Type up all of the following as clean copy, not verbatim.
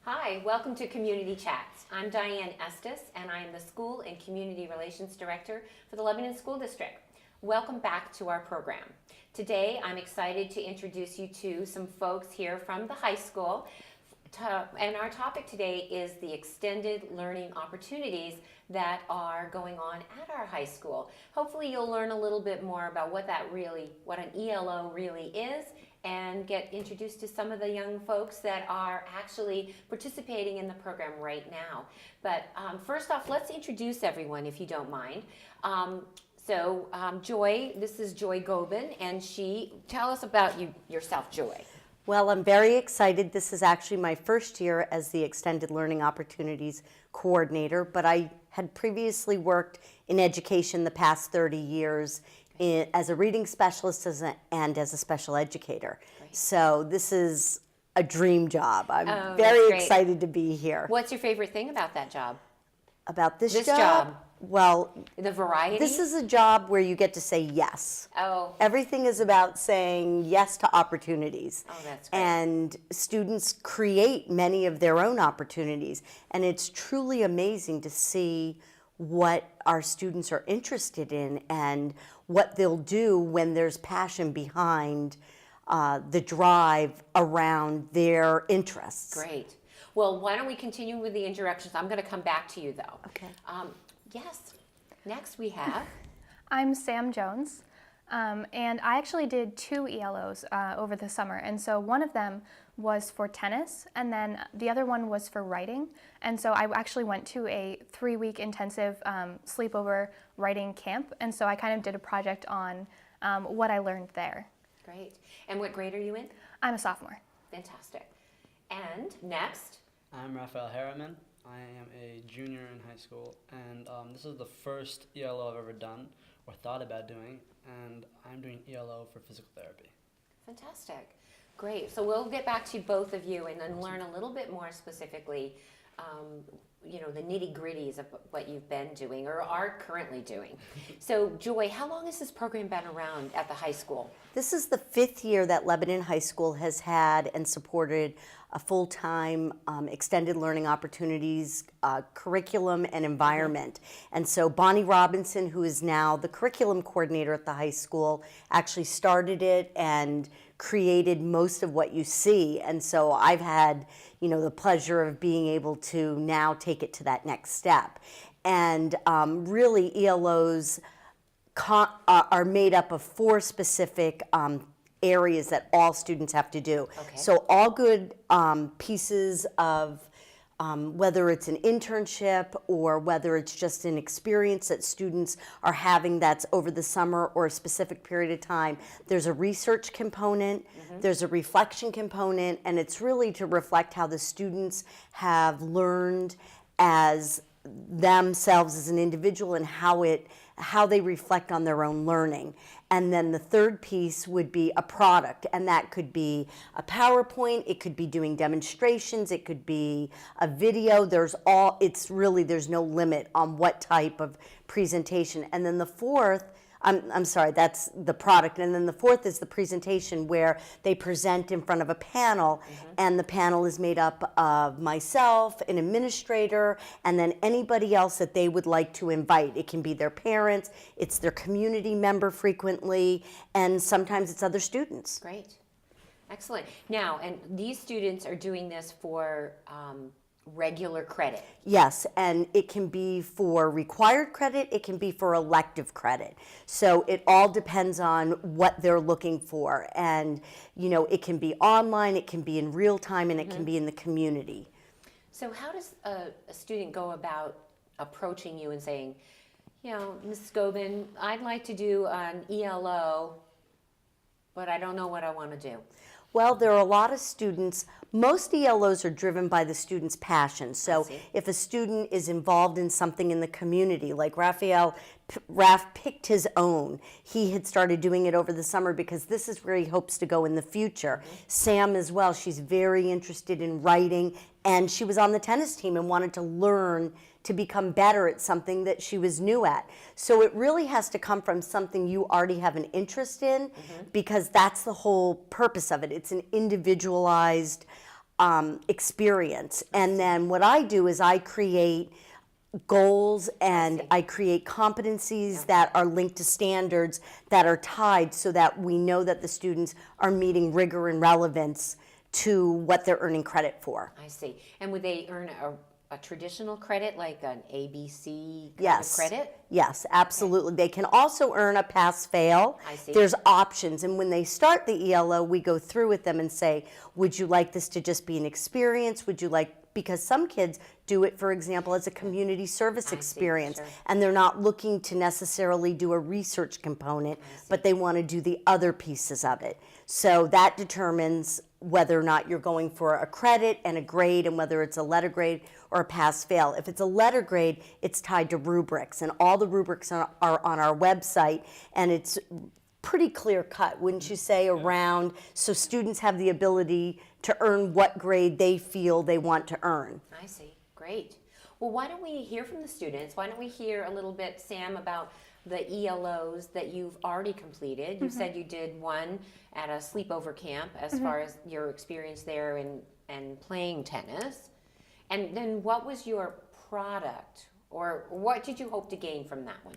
Hi, welcome to Community Chats. I'm Diane Estes, and I am the School and Community Relations Director for the Lebanon School District. Welcome back to our program. Today, I'm excited to introduce you to some folks here from the high school. And our topic today is the extended learning opportunities that are going on at our high school. Hopefully you'll learn a little bit more about what an ELO really is, and get introduced to some of the young folks that are actually participating in the program right now. But first off, let's introduce everyone, if you don't mind. Joy, this is Joy Gobin, and tell us about yourself, Joy. Well, I'm very excited. This is actually my first year as the Extended Learning Opportunities Coordinator, but I had previously worked in education the past 30 years as a reading specialist and as a special educator. Great. So this is a dream job. I'm very excited to be here. What's your favorite thing about that job? About this job? Well, the variety? This is a job where you get to say yes. Oh. Everything is about saying yes to opportunities. Oh, that's great. And students create many of their own opportunities. And it's truly amazing to see what our students are interested in and what they'll do when there's passion behind the drive around their interests. Great. Well, why don't we continue with the introductions? I'm going to come back to you, though. Okay. Yes. Next we have... I'm Sam Jones, and I actually did 2 ELOs over the summer. And so one of them was for tennis, and then the other one was for writing. And so I actually went to a 3-week intensive sleepover writing camp. And so I kind of did a project on what I learned there. Great. And what grade are you in? I'm a sophomore. Fantastic. And next? I'm Raphael Harriman. I am a junior in high school, and this is the first ELO I've ever done or thought about doing, and I'm doing ELO for physical therapy. Fantastic. Great. So we'll get back to both of you and then learn a little bit more specifically, the nitty-gritties of what you've been doing or are currently doing. So Joy, how long has this program been around at the high school? This is the 5th year that Lebanon High School has had and supported a full-time extended learning opportunities curriculum and environment. And so Bonnie Robinson, who is now the curriculum coordinator at the high school, actually started it and created most of what you see. And so I've had, the pleasure of being able to now take it to that next step. And really ELOs are made up of 4 specific areas that all students have to do. Okay. So all good pieces of whether it's an internship or whether it's just an experience that students are having that's over the summer or a specific period of time. There's a research component, there's a reflection component, and it's really to reflect how the students have learned as themselves as an individual and how they reflect on their own learning. And then the third piece would be a product, and that could be a PowerPoint, it could be doing demonstrations, it could be a video. There's no limit on what type of presentation. And then the fourth, I'm sorry, that's the product. And then the fourth is the presentation where they present in front of a panel, and the panel is made up of myself, an administrator, and then anybody else that they would like to invite. It can be their parents, it's their community member frequently, and sometimes it's other students. Great. Excellent. Now, and these students are doing this for regular credit. Yes, and it can be for required credit, it can be for elective credit. So it all depends on what they're looking for. And, it can be online, it can be in real time, and it can be in the community. So how does a student go about approaching you and saying, Mrs. Gobin, I'd like to do an ELO, but I don't know what I want to do? Well, there are a lot of students. Most ELOs are driven by the student's passion. So if a student is involved in something in the community, like Raph picked his own. He had started doing it over the summer because this is where he hopes to go in the future. Sam as well, she's very interested in writing, and she was on the tennis team and wanted to learn to become better at something that she was new at. So it really has to come from something you already have an interest in, because that's the whole purpose of it. It's an individualized experience. And then what I do is I create goals and I create competencies that are linked to standards that are tied so that we know that the students are meeting rigor and relevance to what they're earning credit for. I see. And would they earn a traditional credit, like an ABC kind Yes. of credit? Yes, absolutely. They can also earn a pass-fail. I see. There's options, and when they start the ELO, we go through with them and say, would you like this to just be an experience? Would you like, because some kids do it, for example, as a community service see, experience, sure. and they're not looking to necessarily do a research component, but they want to do the other pieces of it. So that determines whether or not you're going for a credit and a grade, and whether it's a letter grade or a pass-fail. If it's a letter grade, it's tied to rubrics, and all the rubrics are on our website, and it's pretty clear cut, wouldn't you say, around, so students have the ability to earn what grade they feel they want to earn. I see. Great. Well, why don't we hear from the students? Why don't we hear a little bit, Sam, about the ELOs that you've already completed? You said you did one at a sleepover camp as far as your experience there and playing tennis. And then what was your product, or what did you hope to gain from that one?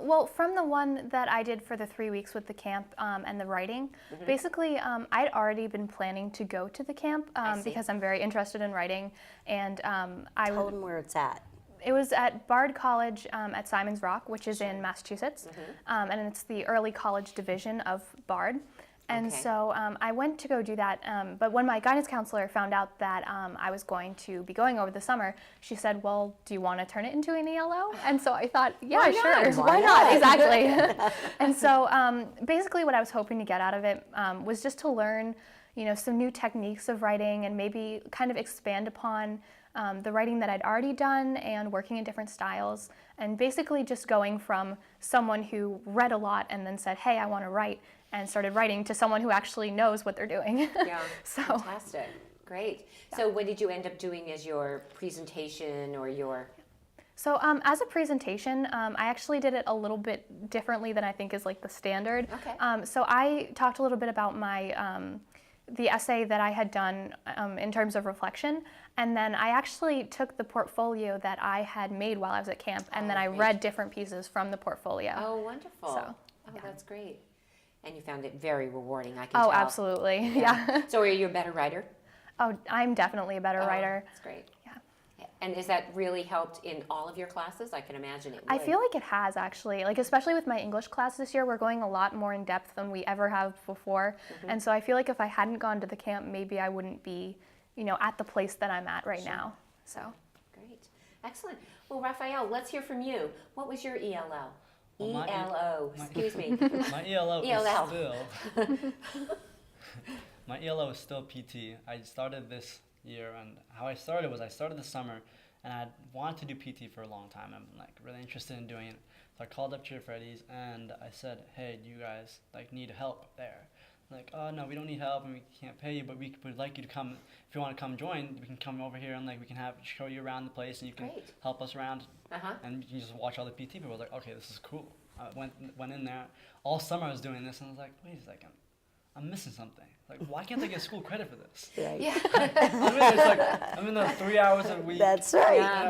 Well, from the one that I did for the 3 weeks with the camp and the writing, basically I'd already been planning to go to the camp because I'm very interested in writing, and Tell them where it's at. it was at Bard College at Simon's Rock, which is in Massachusetts, and it's the early college division of Bard. And Okay. so I went to go do that, but when my guidance counselor found out that I was going to be going over the summer, she said, well, do you want to turn it into an ELO? And so I thought, yeah, Why sure, not? why not? Exactly. And so basically what I was hoping to get out of it was just to learn, some new techniques of writing, and maybe kind of expand upon the writing that I'd already done and working in different styles, and basically just going from someone who read a lot and then said, hey, I want to write, and started writing, to someone who actually knows what they're doing. Yeah, So fantastic. Great. So what did you end up doing as your presentation or your... So as a presentation, I actually did it a little bit differently than I think is like the standard. Okay. So I talked a little bit about my the essay that I had done in terms of reflection, and then I actually took the portfolio that I had made while I was at camp, and then I great. read different pieces from the portfolio. Oh, wonderful. So, That's great. And you found it very rewarding, I can Oh, tell. absolutely, yeah. So are you a better writer? Oh, I'm definitely a better writer. That's great. Yeah. And has that really helped in all of your classes? I can imagine it would. I feel like it has, actually. Like, especially with my English class this year, we're going a lot more in depth than we ever have before. And so I feel like if I hadn't gone to the camp, maybe I wouldn't be, at the place that I'm at right now. So. Great. Excellent. Well, Raphael, let's hear from you. What was your ELO? Well, my ELO, excuse me. My ELO ELL. is still my ELO is still PT. I started this year, and how I started was I started the summer, and I wanted to do PT for a long time. I'm really interested in doing it. So I called up Cheer Freddy's and I said, "Hey, do you guys need help there?" Like, "Oh no, we don't need help and we can't pay you, but we would like you to come. If you want to come join, we can come over here and we can show you around the place, and you can Great. help us around, Uh-huh. and you can just watch all the PT people." I was like, "Okay, this is cool." I went in there. All summer I was doing this, and I was like, "Wait a second, I'm missing something. Why can't I get school credit for this?" Yeah. I'm in there 3 hours a week. That's right. Yeah. And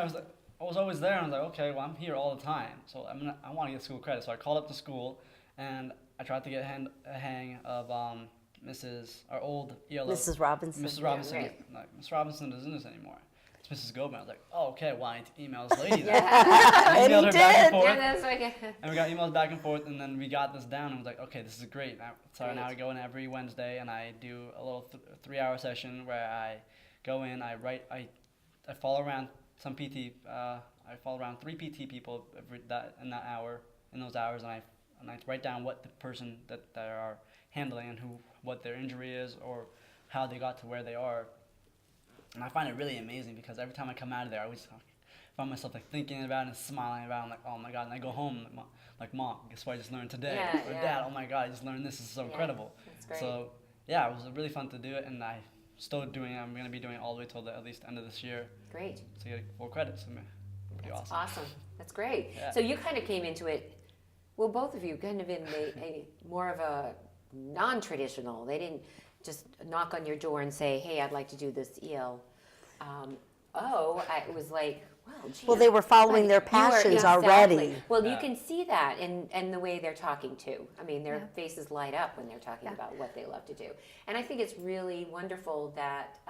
I was always there, and I was like, okay, well, I'm here all the time, so I want to get school credit. So I called up the school, and I tried to get a hang of our old ELO. Mrs. Robinson. Mrs. Robinson. right. Mrs. Robinson isn't this anymore. It's Mrs. Goldman. I was like, oh, okay, well, I need to email this lady then. I And emailed he her back and did. forth. Yeah, that's like And we got emails back and forth, and then we got this down, and I was like, okay, this is great. So Great. now I go in every Wednesday, and I do a little 3-hour session where I go in, I write, I follow around some PT, I follow around 3 PT people in those hours, and I write down what the person that they are handling and what their injury is or how they got to where they are. And I find it really amazing because every time I come out of there, I always find myself thinking about it and smiling about it. I'm like, oh my God. And I go home like, Mom, guess what I just learned today? Yeah, or yeah. Dad, oh my God, I just learned this. This is so incredible. That's great. So yeah, it was really fun to do it, and I'm going to be doing it all the way till at least end of this year Great. to get 4 credits. Pretty That's awesome. awesome. That's great. Yeah. So you kind of came into it, well, both of you kind of in a more of a non-traditional. They didn't just knock on your door and say, hey, I'd like to do this EL. It was like, well, gee. Well, they were following their passions already. Well, you can see that in the way they're talking too. I mean, their faces light up when they're talking about what they love to do. And I think it's really wonderful that,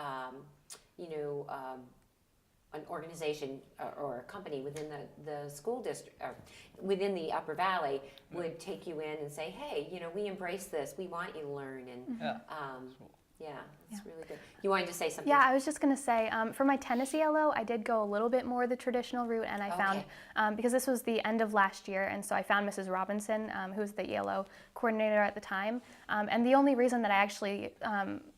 an organization or a company within the school district or within the Upper Valley would take you in and say, hey, we embrace this. We want you to learn. And it's really good. You wanted to say something? Yeah, I was just going to say, for my tennis ELO, I did go a little bit more the traditional route, and I found, because this was the end of last year, and so I found Mrs. Robinson, who's the ELO coordinator at the time, and the only reason that I actually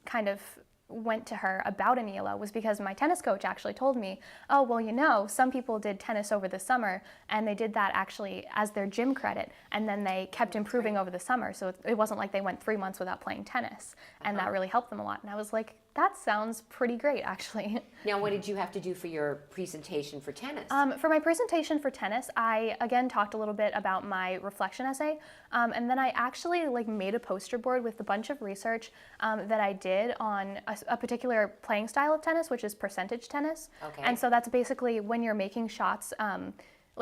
kind of went to her about an ELO was because my tennis coach actually told me, oh, well, some people did tennis over the summer and they did that actually as their gym credit, and then they kept improving over the summer, so it wasn't like they went 3 months without playing tennis, and that really helped them a lot. And I was like, that sounds pretty great, actually. Now, what did you have to do for your presentation for tennis? For my presentation for tennis, I again talked a little bit about my reflection essay, and then I actually made a poster board with a bunch of research that I did on a particular playing style of tennis, which is percentage tennis. Okay. And so that's basically when you're making shots.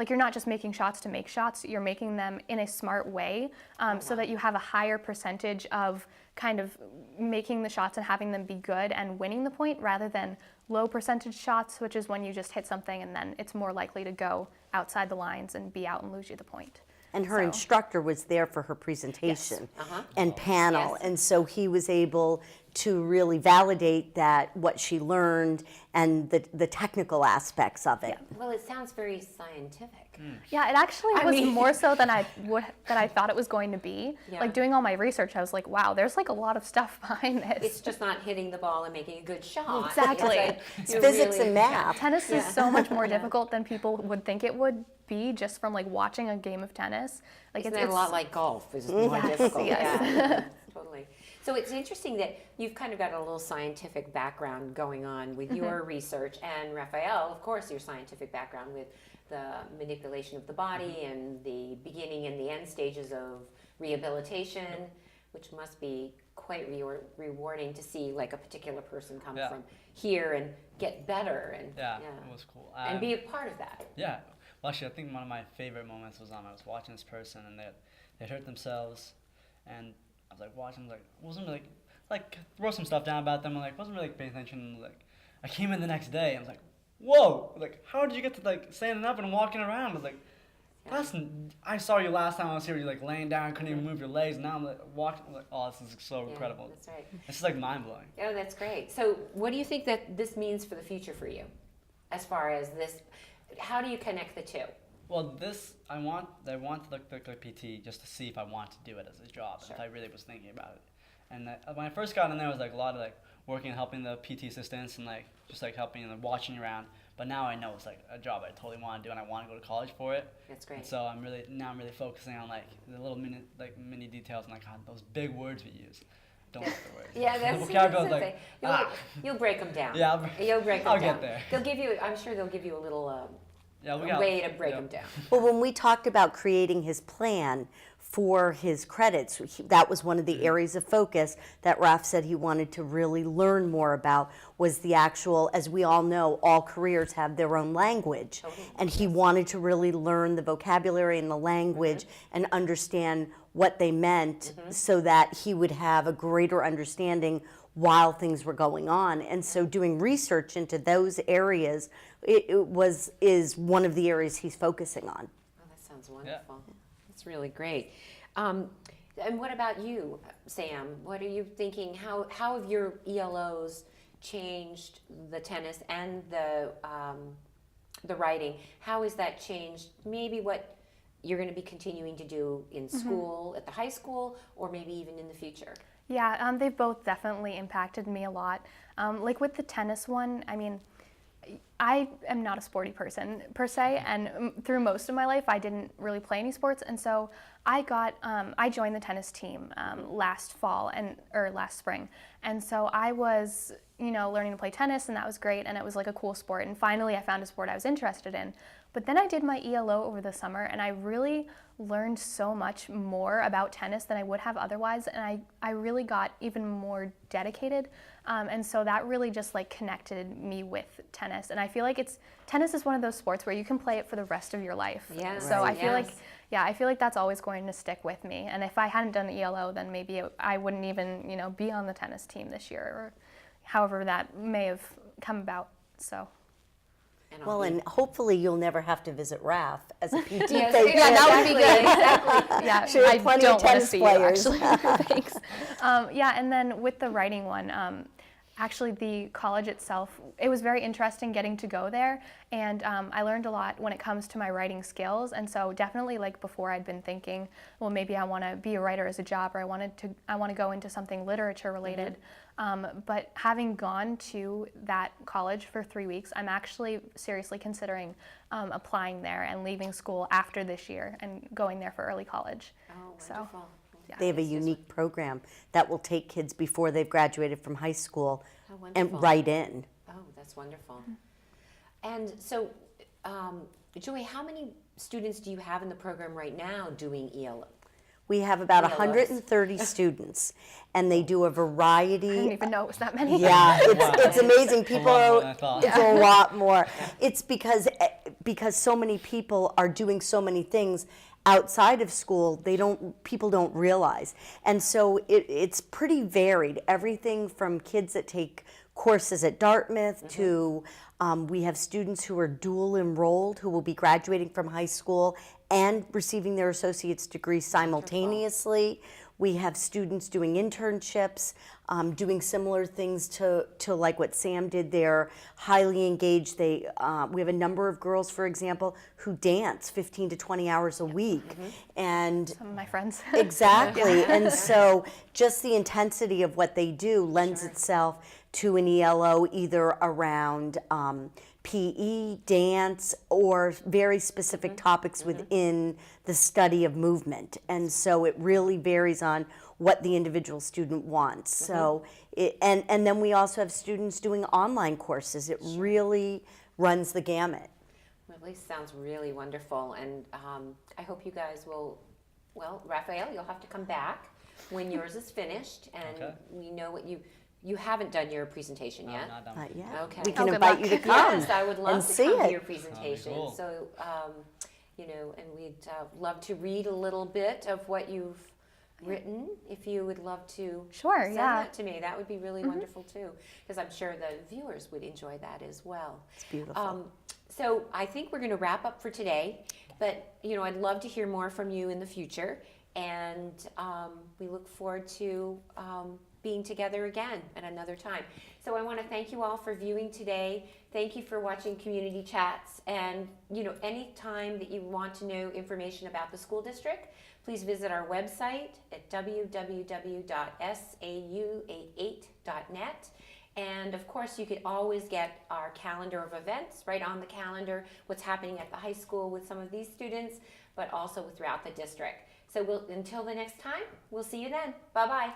You're not just making shots to make shots, you're making them in a smart way so that you have a higher percentage of kind of making the shots and having them be good and winning the point, rather than low percentage shots, which is when you just hit something and then it's more likely to go outside the lines and be out and lose you the point. And her instructor was there for her presentation and panel, Yes. and so he was able to really validate that what she learned and the technical aspects of it. Well, it sounds very scientific. Yeah, it actually was more so than I thought it was going to be. Yeah. Like doing all my research, I was like, wow, there's a lot of stuff behind this. It's just not hitting the ball and making a good shot. Exactly. It's physics and math. Tennis is so much more difficult than people would think it would be just from watching a game of tennis. Isn't that a lot like golf? It's more difficult. Yes. Yeah, totally. So it's interesting that you've kind of got a little scientific background going on with your research, and Raphael, of course, your scientific background with the manipulation of the body and the beginning and the end stages of rehabilitation, which must be quite rewarding to see a particular person come from here and get better and it was cool. And be a part of that. Yeah. Well, actually, I think one of my favorite moments was I was watching this person and they hurt themselves, and I was watching, wasn't really throw some stuff down about them, and wasn't really paying attention. I came in the next day and I was like, whoa, how did you get to standing up and walking around? I was I saw you last time I was here, you laying down, couldn't even move your legs, and now I'm walking, oh, this is so incredible. That's right. It's just mind blowing. Oh, that's great. So what do you think that this means for the future for you, as far as this? How do you connect the two? Well, I want to look like PT just to see if I want to do it as a job, if I really was thinking about it. And when I first got in there, it was a lot of working and helping the PT assistants and just helping and watching around. But now I know it's a job I totally want to do, and I want to go to college for it. That's great. And so I'm really focusing on the little mini details and those big words we use. Don't like the words. Yeah, that's the vocabulary the thing. You'll break them down. Yeah, you'll break them I'll down. get there. They'll give you. I'm sure they'll give you a little we way to break them down. Well, when we talked about creating his plan for his credits, that was one of the areas of focus that Raf said he wanted to really learn more about, was the actual, as we all know, all careers have their own language. And he wanted to really learn the vocabulary and the language and understand what they meant so that he would have a greater understanding while things were going on. And so doing research into those areas is one of the areas he's focusing on. Oh, that sounds wonderful. Yeah. That's really great. And what about you, Sam? What are you thinking? How have your ELOs changed the tennis and the writing? How has that changed maybe what you're going to be continuing to do in school, at the high school, or maybe even in the future? Yeah, they've both definitely impacted me a lot. With the tennis one, I mean, I am not a sporty person per se, and through most of my life, I didn't really play any sports, and so I joined the tennis team last fall or last spring, and so I was, learning to play tennis, and that was great, and it was like a cool sport, and finally I found a sport I was interested in. But then I did my ELO over the summer, and I really learned so much more about tennis than I would have otherwise, and I really got even more dedicated, and so that really just like connected me with tennis. And I feel like tennis is one of those sports where you can play it for the rest of your life. Yeah. So Right. I feel Yes. like, I feel like that's always going to stick with me. And if I hadn't done the ELO, then maybe I wouldn't even, be on the tennis team this year, or however that may have come about. So. Well, and hopefully you'll never have to visit RAF as a PT Yes, patient. yeah, that would be good. Exactly. Yeah, Sure, I plenty don't of want to tennis see players. you, actually. Thanks. And then with the writing one, actually the college itself, it was very interesting getting to go there, and I learned a lot when it comes to my writing skills. And so definitely, like before, I'd been thinking, well, maybe I want to be a writer as a job, or I want to go into something literature related. But having gone to that college for 3 weeks, I'm actually seriously considering applying there and leaving school after this year and going there for early college. Oh, So, wonderful. They have a unique program that will take kids before they've graduated from high school How wonderful. and right in. Oh, that's wonderful. And so, Joy, how many students do you have in the program right now doing ELO? We have about ELOs. 130 students, and they do a variety. I didn't even know it was that many. Yeah, it's amazing. People lot more are, than I thought. it's a lot more. It's because so many people are doing so many things outside of school, people don't realize. And so it's pretty varied. Everything from kids that take courses at Dartmouth to we have students who are dual enrolled who will be graduating from high school and receiving their associate's degree simultaneously. We have students doing internships, doing similar things to like what Sam did. They're highly engaged. We have a number of girls, for example, who dance 15 to 20 hours a week. And Some of my friends. exactly. And so just the intensity of what they do lends itself to an ELO either around PE, dance, or very specific topics within the study of movement. And so it really varies on what the individual student wants. So, and then we also have students doing online courses. It really runs the gamut. Well, at least sounds really wonderful, and I hope you guys will. Well, Raphael, you'll have to come back when yours is finished, and Okay. we know what you haven't done your presentation yet. Not done. Not yet. Okay. We can good invite luck. you to come. Yes, I would love and to see come to it. your presentation. cool. So, and we'd love to read a little bit of what you've written. If you would love to Sure, send yeah. that to me, that would be really wonderful too, because I'm sure the viewers would enjoy that as well. It's beautiful. So I think we're going to wrap up for today, but I'd love to hear more from you in the future, and we look forward to being together again at another time. So I want to thank you all for viewing today. Thank you for watching Community Chats, and any time that you want to know information about the school district, please visit our website at www.sau88.net. And of course, you could always get our calendar of events right on the calendar, what's happening at the high school with some of these students, but also throughout the district. So until the next time, we'll see you then. Bye-bye.